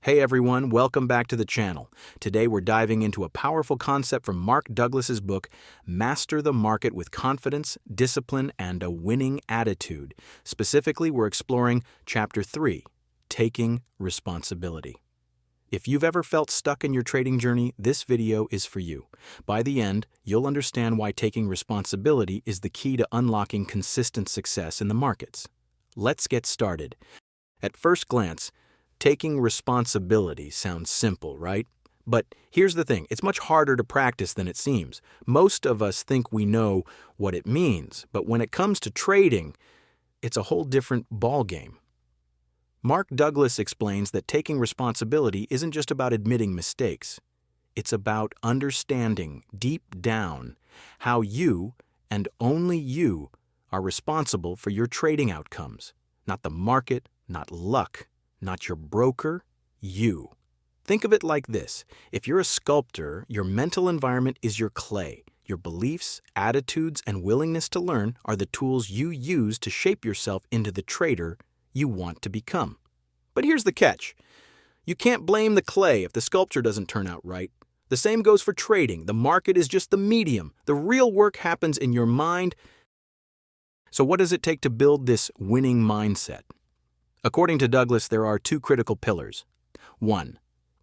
Hey everyone, welcome back to the channel. Today we're diving into a powerful concept from Mark Douglas's book, Master the Market with Confidence, Discipline, and a Winning Attitude. Specifically, we're exploring Chapter 3, Taking Responsibility. If you've ever felt stuck in your trading journey, this video is for you. By the end, you'll understand why taking responsibility is the key to unlocking consistent success in the markets. Let's get started. At first glance, taking responsibility sounds simple, right? But here's the thing, it's much harder to practice than it seems. Most of us think we know what it means, but when it comes to trading, it's a whole different ballgame. Mark Douglas explains that taking responsibility isn't just about admitting mistakes. It's about understanding deep down how you, and only you, are responsible for your trading outcomes. Not the market, not luck. Not your broker, you. Think of it like this. If you're a sculptor, your mental environment is your clay. Your beliefs, attitudes, and willingness to learn are the tools you use to shape yourself into the trader you want to become. But here's the catch. You can't blame the clay if the sculpture doesn't turn out right. The same goes for trading. The market is just the medium. The real work happens in your mind. So what does it take to build this winning mindset? According to Douglas, there are two critical pillars. 1.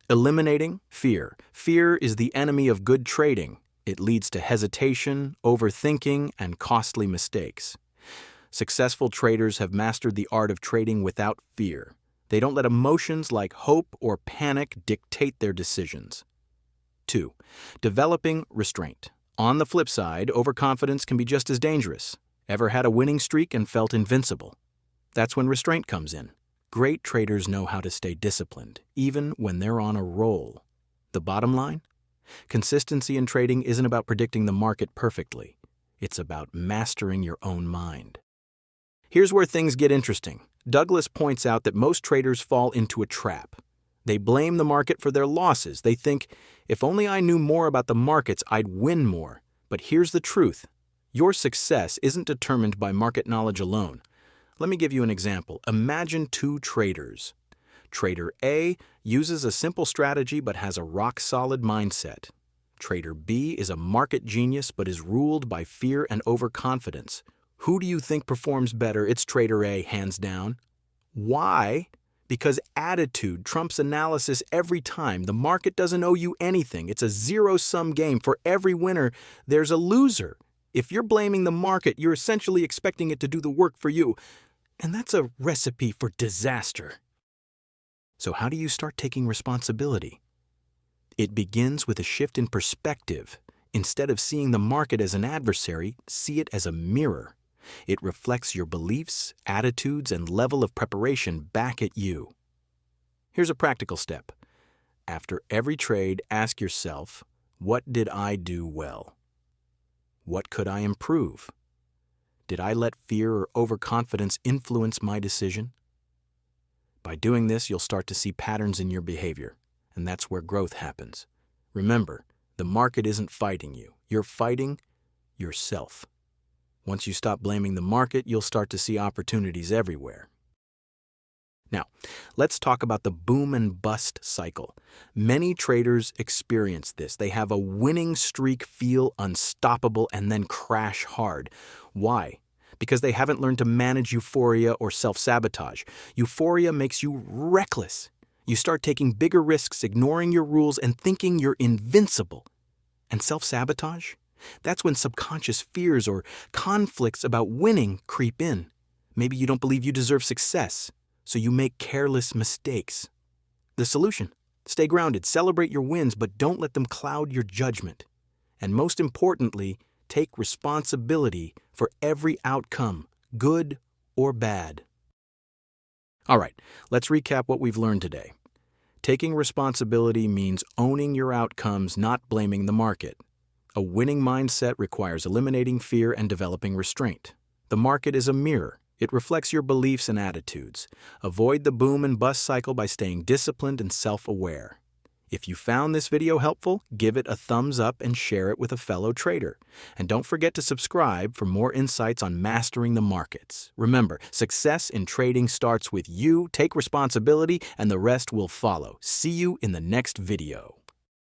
Eliminating fear. Fear is the enemy of good trading. It leads to hesitation, overthinking, and costly mistakes. Successful traders have mastered the art of trading without fear. They don't let emotions like hope or panic dictate their decisions. 2. Developing restraint. On the flip side, overconfidence can be just as dangerous. Ever had a winning streak and felt invincible? That's when restraint comes in. Great traders know how to stay disciplined, even when they're on a roll. The bottom line? Consistency in trading isn't about predicting the market perfectly. It's about mastering your own mind. Here's where things get interesting. Douglas points out that most traders fall into a trap. They blame the market for their losses. They think, if only I knew more about the markets, I'd win more. But here's the truth. Your success isn't determined by market knowledge alone. Let me give you an example. Imagine two traders. Trader A uses a simple strategy but has a rock-solid mindset. Trader B is a market genius but is ruled by fear and overconfidence. Who do you think performs better? It's Trader A, hands down. Why? Because attitude trumps analysis every time. The market doesn't owe you anything. It's a zero-sum game. For every winner, there's a loser. If you're blaming the market, you're essentially expecting it to do the work for you. And that's a recipe for disaster. So how do you start taking responsibility? It begins with a shift in perspective. Instead of seeing the market as an adversary, see it as a mirror. It reflects your beliefs, attitudes, and level of preparation back at you. Here's a practical step. After every trade, ask yourself, what did I do well? What could I improve? Did I let fear or overconfidence influence my decision? By doing this, you'll start to see patterns in your behavior, and that's where growth happens. Remember, the market isn't fighting you. You're fighting yourself. Once you stop blaming the market, you'll start to see opportunities everywhere. Now, let's talk about the boom and bust cycle. Many traders experience this. They have a winning streak feel unstoppable and then crash hard. Why? Because they haven't learned to manage euphoria or self-sabotage. Euphoria makes you reckless. You start taking bigger risks, ignoring your rules, and thinking you're invincible. And self-sabotage? That's when subconscious fears or conflicts about winning creep in. Maybe you don't believe you deserve success, so you make careless mistakes. The solution? Stay grounded, celebrate your wins, but don't let them cloud your judgment. And most importantly, take responsibility for every outcome, good or bad. All right, let's recap what we've learned today. Taking responsibility means owning your outcomes, not blaming the market. A winning mindset requires eliminating fear and developing restraint. The market is a mirror. It reflects your beliefs and attitudes. Avoid the boom and bust cycle by staying disciplined and self-aware. If you found this video helpful, give it a thumbs up and share it with a fellow trader. And don't forget to subscribe for more insights on mastering the markets. Remember, success in trading starts with you. Take responsibility and the rest will follow. See you in the next video.